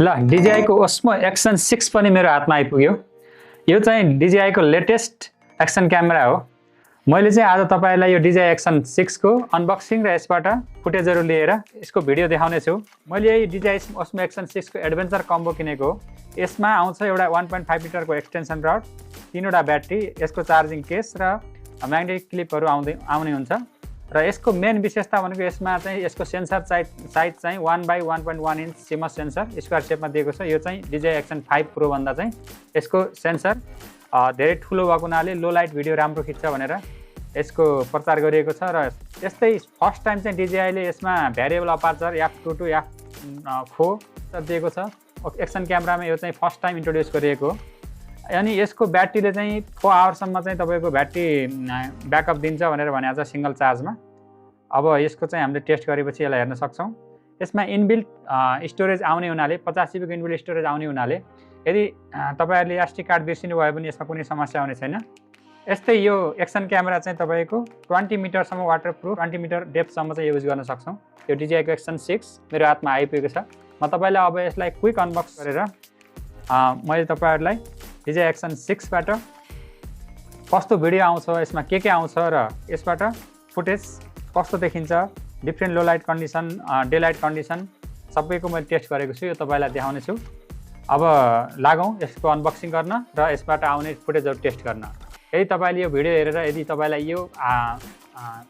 ल DJI को Osmo Action 6 पनि मेरो हातमा आइपुग्यो। यो चाहिँ DJI को लेटेस्ट एक्सन क्यामेरा हो। मैले चाहिँ आज तपाईहरुलाई यो DJI Action 6 को अनबक्सिङ र यसबाट फुटेजहरु लिएर यसको भिडियो देखाउने छु। मैले यो DJI Osmo Action 6 को एडभेन्चर कम्बो किनेको हो। यसमा आउँछ एउटा 1.5 मिटरको एक्सटेन्सन रड, 3 वटा ब्याट्री, यसको चार्जिङ केस र म्याग्नेटिक क्लिपहरु आउने हुन्छ। र यसको मेन विशेषता भनेको यसमा चाहिँ यसको सेन्सर साइज चाहिँ 1/1.1 इन्च CMOS सेन्सर स्क्वायर शेपमा दिएको छ। यो चाहिँ DJI Action 5 Pro भन्दा चाहिँ यसको सेन्सर धेरै ठुलो भएको हुनाले लो लाइट भिडियो राम्रो खिच्छ भनेर यसको प्रचार गरिएको छ। र त्यस्तै फर्स्ट टाइम चाहिँ DJI ले यसमा variable aperture f2 to f4 दिएको छ। एक्सन क्यामेरामा यो चाहिँ फर्स्ट टाइम इन्ट्रोड्युस गरिएको हो। अनि यसको ब्याट्रीले चाहिँ 4 आवरसम्म चाहिँ तपाईको ब्याट्री ब्याकअप दिन्छ भनेर भनेको छ सिंगल चार्जमा। अब यसको चाहिँ हामीले टेस्ट गरेपछि यसलाई हेर्न सक्छौं। यसमा इनबिल्ट स्टोरेज आउने हुनाले 50 GB को इनबिल्ट स्टोरेज आउने हुनाले यदि तपाईहरुले एसडी कार्ड बिर्सिनु भयो भने यसमा कुनै समस्या आउने छैन। यस्तै यो एक्सन क्यामेरा चाहिँ तपाईको 20 मिटरसम्म वाटरप्रुफ, 20 मिटर डेप्थसम्म चाहिँ युज गर्न सक्छौं। यो DJI को Action 6 मेरो हातमा आइपुगेको छ। म तपाईलाई अब यसलाई क्विक अनबक्स गरेर मैले तपाईहरुलाई DJI Action 6 बाट कस्तो भिडियो आउँछ, यसमा के आउँछ र यसबाट फुटेज कस्तो देखिन्छ, डिफरेन्ट लो light condition, day light condition सबैको मैले टेस्ट गरेको छु। यो तपाईलाई देखाउने छु। अब लागौं यसको अनबक्सिङ गर्न र यसबाट आउने फुटेजहरु टेस्ट गर्न। यदि तपाईले यो भिडियो हेरेर यदि तपाईलाई यो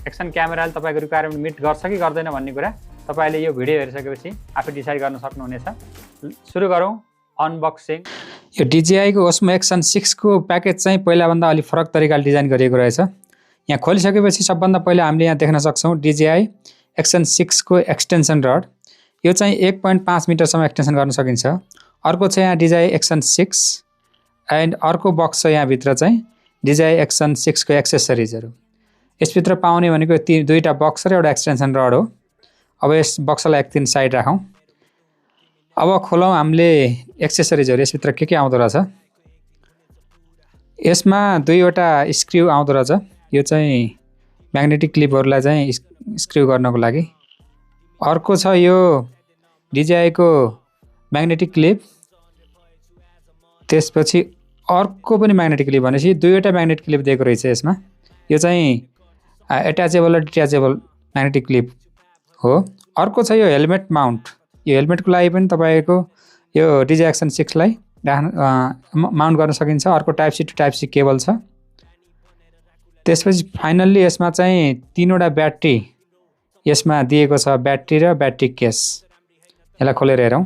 एक्सन क्यामेराले तपाईको रिक्वायरमेन्ट मिट गर्छ कि गर्दैन भन्ने कुरा तपाईले यो भिडियो हेरिसकेपछि आफै डिसाइड गर्न सक्नुहुनेछ। सुरु गरौं अनबक्सिङ। यो DJI को Osmo Action 6 को प्याकेज चाहिँ पहिला भन्दा अलि फरक तरिकाले डिजाइन गरिएको रहेछ। यहाँ खोलिसकेपछि सबभन्दा पहिला हामीले यहाँ देख्न सक्छौं DJI Action 6 को एक्सटेन्सन रड। यो चाहिँ 1.5 मिटरसम्म एक्सटेन्सन गर्न सकिन्छ। अर्को छ यहाँ DJI Action 6 एन्ड अर्को बक्स छ यहाँ भित्र चाहिँ DJI Action 6 को एक्सेसरिजहरु। यसभित्र पाउने भनेको दुईटा बक्स र एउटा एक्सटेन्सन रड हो। अब यस बक्सलाई एकदिन साइड राखौं। अब खोलौं हामीले एक्सेसरिजहरु यसभित्र के आउँदो रहेछ। यसमा दुईवटा स्क्रु आउँदो रहेछ। यो चाहिँ म्याग्नेटिक क्लिपहरुलाई चाहिँ स्क्रु गर्नको लागि। अर्को छ यो DJI को म्याग्नेटिक क्लिप। त्यसपछि अर्को पनि म्याग्नेटिक क्लिप भनेपछि दुईवटा म्याग्नेटिक क्लिप दिएको रहेछ यसमा। यो चाहिँ एट्याचेबल र डिट्याचेबल म्याग्नेटिक क्लिप हो। अर्को छ यो हेलमेट माउन्ट। यो हेलमेटको लागि पनि तपाईको यो DJI Action 6 लाई माउन्ट गर्न सकिन्छ। अर्को type C to type C cable छ। त्यसपछि फाइनल्ली यसमा चाहिँ 3 वटा ब्याट्री यसमा दिएको छ, ब्याट्री र ब्याट्री केस। यसलाई खोलेर हेरौं।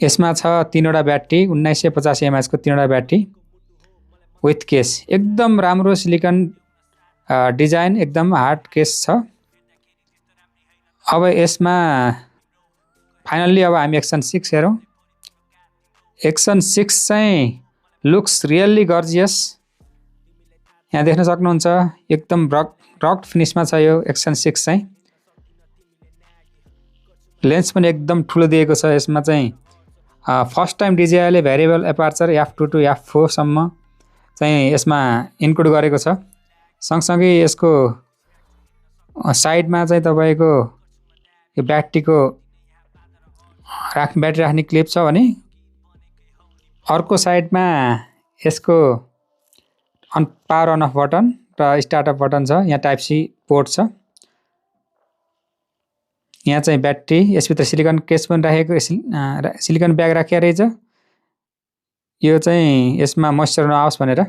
यसमा छ 3 वटा ब्याट्री, 1950 mAh को 3 वटा ब्याट्री विथ केस। एकदम राम्रो सिलिकन डिजाइन, एकदम हार्ड केस छ। अब यसमा फाइनल्ली अब हामी Action 6 हेरौं। Action 6 चाहिँ लुक्स रियली गर्जियस। यहाँ देख्न सक्नुहुन्छ एकदम रक फिनिशमा छ यो Action 6 चाहिँ। लेन्स पनि एकदम ठुलो दिएको छ। यसमा चाहिँ फर्स्ट टाइम DJI ले variable aperture f2 to f4 सम्म चाहिँ यसमा इन्क्लुड गरेको छ। सँगसँगै यसको साइडमा चाहिँ तपाईको यो ब्याट्री राख्ने क्लिप छ भने अर्को साइडमा यसको पावर अन अफ बटन र स्टार्ट अफ बटन छ। यहाँ टाइप सी पोर्ट छ। यहाँ चाहिँ ब्याट्री, यसभित्र सिलिकन केस पनि राखेको, सिलिकन ब्याग राखिया रहेछ। यो चाहिँ यसमा मोइस्चर नआओस् भनेर।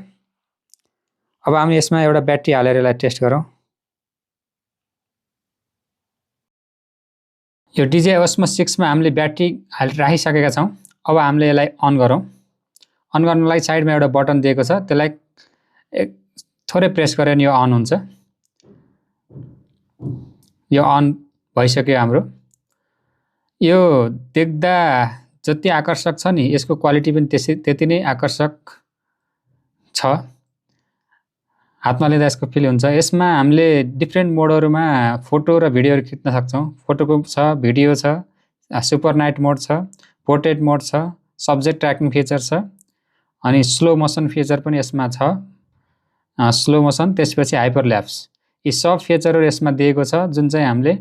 अब हामी यसमा एउटा ब्याट्री हालेर यसलाई टेस्ट गरौँ। यो DJI Osmo 6 मा हामीले ब्याट्री राखिसकेका छौं। अब हामीले यसलाई अन गरौँ। अन गर्नलाई साइडमा एउटा बटन दिएको छ। त्यसलाई थोरै प्रेस गरेर यो अन हुन्छ। यो अन भइसक्यो हाम्रो। यो देख्दा जति आकर्षक छ नि यसको क्वालिटी पनि त्यति नै आकर्षक छ। हातमा लिँदा यसको फिल हुन्छ। यसमा हामीले डिफरेन्ट मोडहरुमा फोटो र भिडियोहरु खिच्न सक्छौं। फोटोको छ, भिडियो छ, सुपर नाइट मोड छ, पोर्ट्रेट मोड छ, सब्जेक्ट ट्र्याकिङ फिचर छ, अनि स्लो मोसन फिचर पनि यसमा छ। स्लो मोसन, त्यसपछि हाइपरल्याप्स। यी सब फिचरहरु यसमा दिएको छ जुन चाहिँ हामीले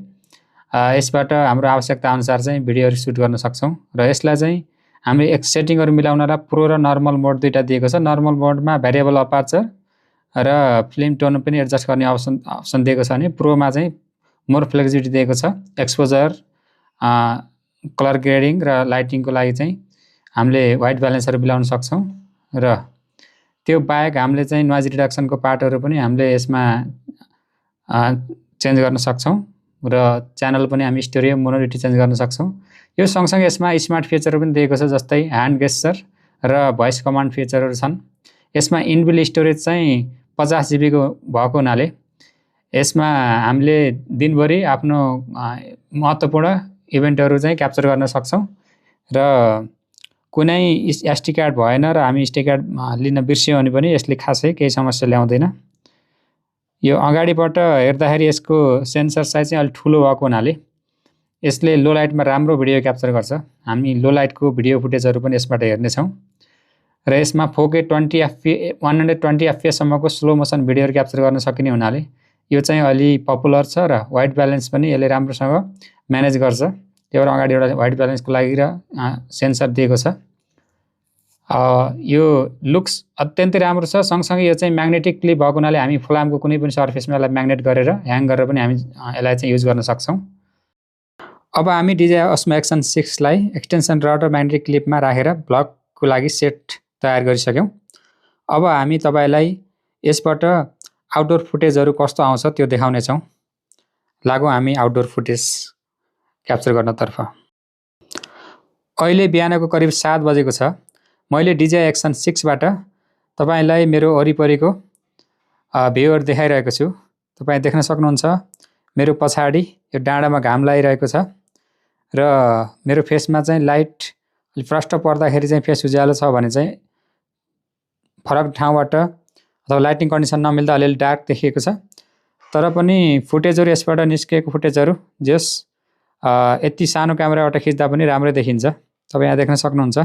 यसबाट हाम्रो आवश्यकता अनुसार चाहिँ भिडियोहरू सुट गर्न सक्छौँ र यसलाई चाहिँ हामीले एक सेटिङहरू मिलाउनलाई प्रो र नर्मल मोड दुईटा दिएको छ। नर्मल मोडमा भेरिएबल अपार्चर र फिल्म टोन पनि एडजस्ट गर्ने अप्सन दिएको छ भने प्रोमा चाहिँ मोर फ्लेक्सिबिलिटी दिएको छ। एक्सपोजर, कलर ग्रेडिङ र लाइटिङको लागि चाहिँ हामीले व्हाइट ब्यालेन्सहरू मिलाउन सक्छौँ र त्यो बाहेक हामीले चाहिँ नोइज रिडक्सनको पार्टहरू पनि हामीले यसमा चेन्ज गर्न सक्छौँ र च्यानल पनि हामी स्टेरियो मोनोलिटी चेन्ज गर्न सक्छौँ। यो सँगसँगै यसमा स्मार्ट फिचरहरू पनि दिएको छ, जस्तै ह्यान्ड गेस्चर र भोइस कमान्ड फिचरहरू छन्। यसमा इनबिल्ट स्टोरेज चाहिँ 50 GB को भएको हुनाले यसमा हामीले दिनभरि आफ्नो महत्त्वपूर्ण इभेन्टहरू चाहिँ क्याप्चर गर्न सक्छौँ र कुनै SD कार्ड भएन र हामी SD कार्ड लिन बिर्स्यौँ भने पनि यसले खासै केही समस्या ल्याउँदैन। यो अगाडिबाट हेर्दाखेरि यसको सेन्सर साइज चाहिँ अलिक ठुलो भएको हुनाले यसले लो लाइटमा राम्रो भिडियो क्याप्चर गर्छ। हामी लो लाइटको भिडियो फुटेजहरू पनि यसबाट हेर्नेछौँ र यसमा 4K 120 FPS सम्मको स्लो मोसन भिडियोहरू क्याप्चर गर्न सकिने हुनाले यो चाहिँ अलि पपुलर छ र व्हाइट ब्यालेन्स पनि यसले राम्रोसँग म्यानेज गर्छ। त्यही भएर अगाडि एउटा व्हाइट ब्यालेन्सको लागि र सेन्सर दिएको छ। यो लुक्स अत्यन्तै राम्रो छ। सँगसँगै यो चाहिँ म्याग्नेटिक क्लिप भएको हुनाले हामी फलामको कुनै पनि सर्फेसमा यसलाई म्याग्नेट गरेर ह्याङ गरेर पनि हामी यसलाई चाहिँ युज गर्न सक्छौँ। अब हामी DJI Osmo Action 6 लाई एक्सटेन्सन रड र म्याग्नेटिक क्लिपमा राखेर भ्लगको लागि सेट तयार गरिसक्यौँ। अब हामी तपाईलाई यसबाट आउटडोर फुटेजहरू कस्तो आउँछ त्यो देखाउनेछौँ। लागौँ हामी आउटडोर फुटेज क्याप्चर गर्नतर्फ। अहिले बिहानको करिब 7 बजेको छ। मैले DJI Action 6 बाट तपाईलाई मेरो वरिपरिको भ्यूहरू देखाइरहेको छु। तपाईँ देख्न सक्नुहुन्छ मेरो पछाडि यो डाँडामा घाम लागिरहेको छ र मेरो फेसमा चाहिँ लाइट प्रष्ट पर्दाखेरि चाहिँ फेस उज्यालो छ भने चाहिँ फरक ठाउँबाट अथवा लाइटिङ कन्डिसन नमिल्दा अलिअलि डार्क देखिएको छ। तर पनि फुटेजहरू यसबाट निस्केको फुटेजहरू जस यति सानो क्यामेराबाट खिच्दा पनि राम्रै देखिन्छ। तपाईँ यहाँ देख्न सक्नुहुन्छ।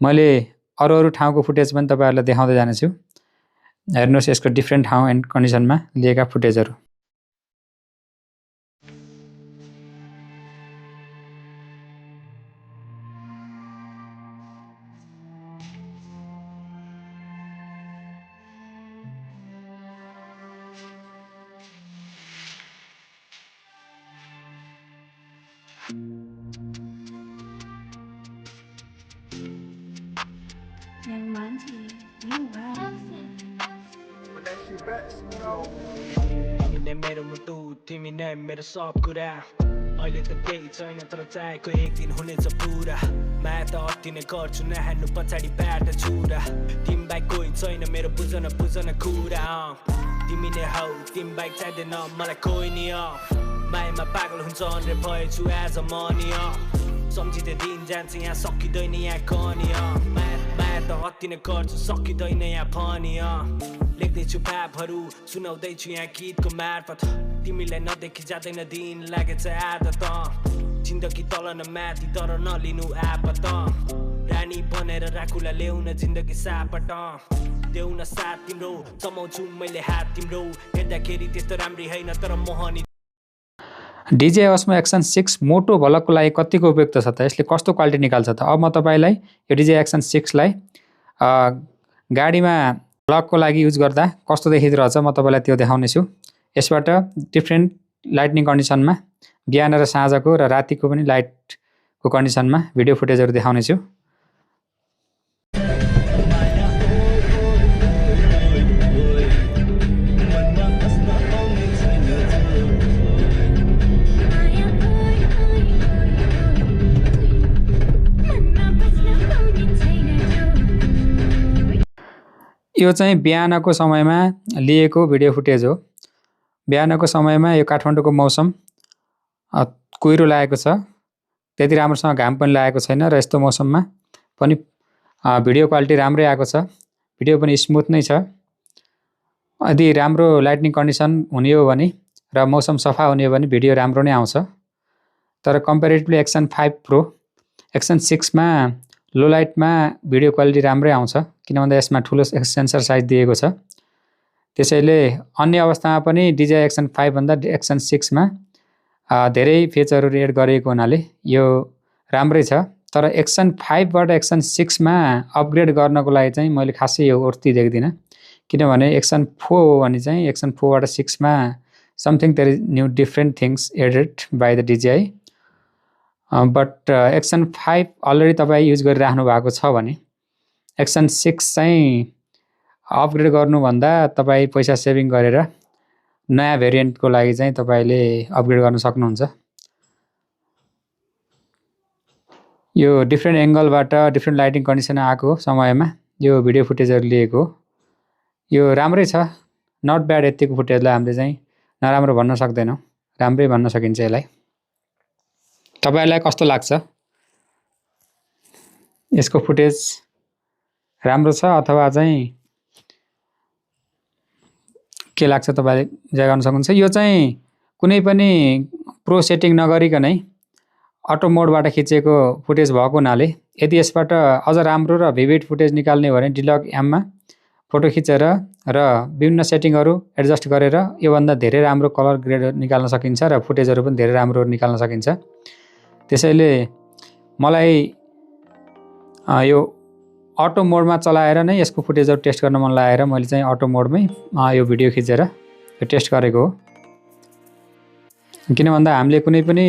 मैले अरू ठाउँको फुटेज पनि तपाईहरुलाई देखाउँदै जानेछु। हेर्नुहोस् यसको डिफ्रेन्ट ठाउँ एन्ड कन्डिसनमा लिएका फुटेजहरू। तिमीले मेरो सब कुरा अहिले त केही छैन तर चाहेको एक दिन हुनेछ पुरा। माया त अति नै गर्छु नहान्नु पछाडि बाट छुरा। तिमी बाहेक कोही छैन मेरो बुझन कुरा। तिमी नै हौ तिमी बाहेक चाहिँदैन मलाई कोही नि। मायामा पागल हुन्छ अनरे भएछु एज अ मनी। सम्झिँदै दिन जान्छ यहाँ सकिँदैन यहाँ कनी। माया त अति नै गर्छु सकिँदैन यहाँ फनी। लेख्दैछु भावहरू सुनाउँदैछु यहाँ गीतको मार्फत। तिमीलाई नदेखि जाँदैन दिन लागेछ आदत। जिन्दगी तल न माथि तर नलिनु आपत। रानी बनेर राखुला ल्याउन जिन्दगी सापट। देउन साथ तिम्रो समाउँछु मैले हात तिम्रो। हेर्दाखेरि त्यस्तो राम्री होइन तर मोहनी। DJI Osmo Action 6 मोटो भ्लगको लागि कतिको उपयुक्त छ त? यसले कस्तो क्वालिटी निकाल्छ त? अब म तपाईलाई यो DJI Action 6 लाई गाडीमा भ्लगको लागि युज गर्दा कस्तो देखिरहेछ म तपाईलाई त्यो देखाउने छु। यसबाट डिफ्रेन्ट लाइटनिङ कन्डिसनमा बिहान र साँझको र रातिको पनि लाइटको कन्डिसनमा भिडियो फुटेजहरू देखाउने छु। यो चाहिँ बिहानको समयमा लिएको भिडियो फुटेज हो। बिहानको समयमा यो काठमाडौँको मौसम कुहिरो लागेको छ। त्यति राम्रोसँग घाम पनि लागेको छैन र यस्तो मौसममा पनि भिडियो क्वालिटी राम्रै आएको छ। भिडियो पनि स्मुथ नै छ। यदि राम्रो लाइटनिङ कन्डिसन हुने हो भने र मौसम सफा हुने हो भने भिडियो राम्रो नै आउँछ। तर कम्पेरिटिभली Action 5 Pro Action 6 मा लो लाइटमा भिडियो क्वालिटी राम्रै आउँछ किन भन्दा यसमा ठुलो सेन्सर साइज दिएको छ। त्यसैले अन्य अवस्थामा पनि DJI Action 5 भन्दा Action 6 मा धेरै फिचरहरू एड गरिएको हुनाले यो राम्रै छ। तर एक्सन 5 बाट एक्सन 6 मा अपग्रेड गर्नको लागि चाहिँ मैले खासै यो वर्ती देख्दिनँ, किनभने एक्सन 4 हो भने चाहिँ एक्सन 4 बाट 6 मा something there is new different things added by the DJI। But action 5 already तपाईँ युज गरिराख्नु भएको छ भने एक्सन 6 चाहिँ अपग्रेड गर्नुभन्दा तपाईँ पैसा सेभिङ गरेर नयाँ भेरिएन्टको लागि चाहिँ तपाईँले अपग्रेड गर्न सक्नुहुन्छ। यो डिफ्रेन्ट एङ्गलबाट डिफ्रेन्ट लाइटिङ कन्डिसन आएको समयमा यो भिडियो फुटेजहरू लिएको। यो राम्रै छ, नट ब्याड। यतिको फुटेजलाई हामीले चाहिँ नराम्रो भन्न सक्दैनौँ, राम्रै भन्न सकिन्छ यसलाई। तपाईँलाई कस्तो लाग्छ? यसको फुटेज राम्रो छ अथवा चाहिँ के लाग्छ तपाईँले जय गर्न सक्नुहुन्छ। यो चाहिँ कुनै पनि प्रो सेटिङ नगरिकनै अटो मोडबाट खिचेको फुटेज भएको हुनाले यदि यसबाट अझ राम्रो र भिभिड फुटेज निकाल्ने हो भने डिलग एममा फोटो खिचेर र विभिन्न सेटिङहरू एडजस्ट गरेर योभन्दा धेरै राम्रो कलर ग्रेड निकाल्न सकिन्छ र फुटेजहरू पनि धेरै राम्रो निकाल्न सकिन्छ। त्यसैले मलाई यो अटो मोडमा चलाएर नै यसको फुटेजहरू टेस्ट गर्न मन लागेर मैले चाहिँ अटो मोडमै यो भिडियो खिचेर यो टेस्ट गरेको हो। किन भन्दा हामीले कुनै पनि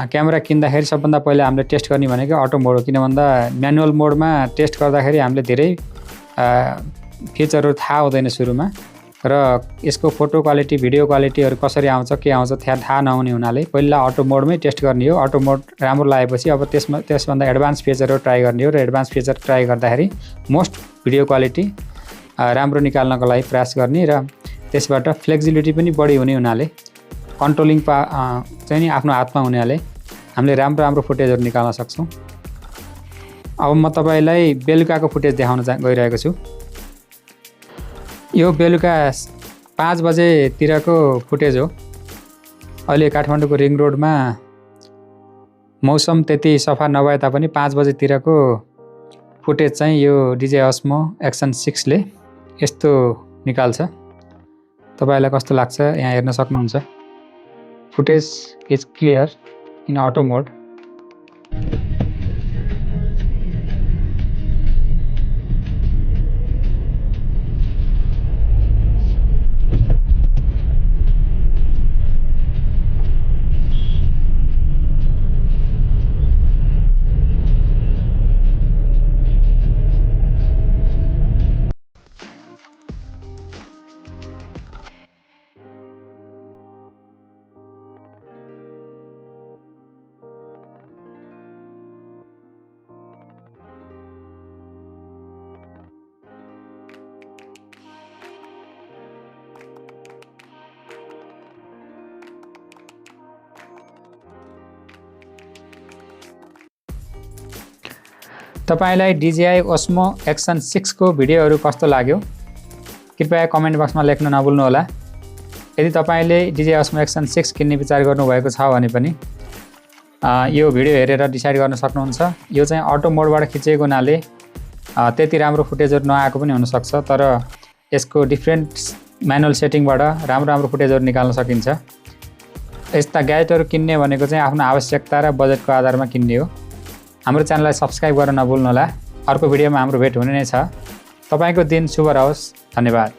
क्यामेरा किन्दाखेरि सबभन्दा पहिला हामीले टेस्ट गर्ने भनेको अटो मोड हो। किन भन्दा म्यानुअल मोडमा टेस्ट गर्दाखेरि हामीले धेरै फिचरहरू थाहा हुँदैन सुरुमा, र यसको फोटो क्वालिटी भिडियो क्वालिटीहरू कसरी आउँछ के आउँछ थाहा नहुने हुनाले पहिला अटो मोडमै टेस्ट गर्ने हो। अटो मोड राम्रो लागेपछि अब त्यसभन्दा एडभान्स फिचरहरू ट्राई गर्ने हो, र एडभान्स फिचर ट्राई गर्दाखेरि मोस्ट भिडियो क्वालिटी राम्रो निकाल्नको लागि प्रयास गर्ने, र त्यसबाट फ्लेक्सिबिलिटी पनि बढी हुने हुनाले कन्ट्रोलिङ चाहिँ नि आफ्नो हातमा हुनाले हामीले राम्रो राम्रो फुटेजहरू निकाल्न सक्छौँ। अब म तपाईँलाई बेलुकाको फुटेज देखाउन गइरहेको छु। यो बेलुका 5 बजेतिरको फुटेज हो। अहिले काठमाडौँको रिङ रोडमा मौसम त्यति सफा नभए तापनि 5 बजेतिरको फुटेज चाहिँ यो DJI Osmo Action 6 ले यस्तो निकाल्छ। तपाईँलाई कस्तो लाग्छ यहाँ हेर्न सक्नुहुन्छ। Footage is clear in auto mode. तपाईलाई DJI Osmo Action 6 को भिडियोहरू कस्तो लाग्यो कृपया कमेन्ट बक्समा लेख्न नभुल्नु होला। यदि तपाईले DJI Osmo Action 6 किन्ने विचार गर्नुभएको छ भने पनि यो भिडियो हेरेर डिसाइड गर्न सक्नुहुन्छ। यो चाहिँ अटो मोडबाट खिचेको हुनाले त्यति राम्रो फुटेजहरू नआएको पनि हुन सक्छ, तर यसको डिफरेन्ट म्यानुअल सेटिङबाट राम्रो राम्रो फुटेजहरू निकाल्न सकिन्छ। यस्ता ग्याजेटहरू किन्ने भनेको चाहिँ आफ्नो आवश्यकता र बजेटको आधारमा किन्ने हो। हाम्रो च्यानललाई सब्स्क्राइब गर्न नभुल्नु होला। अर्को भिडियोमा हाम्रो भेट हुने नै छ। तपाईको दिन शुभ रहोस्। धन्यवाद।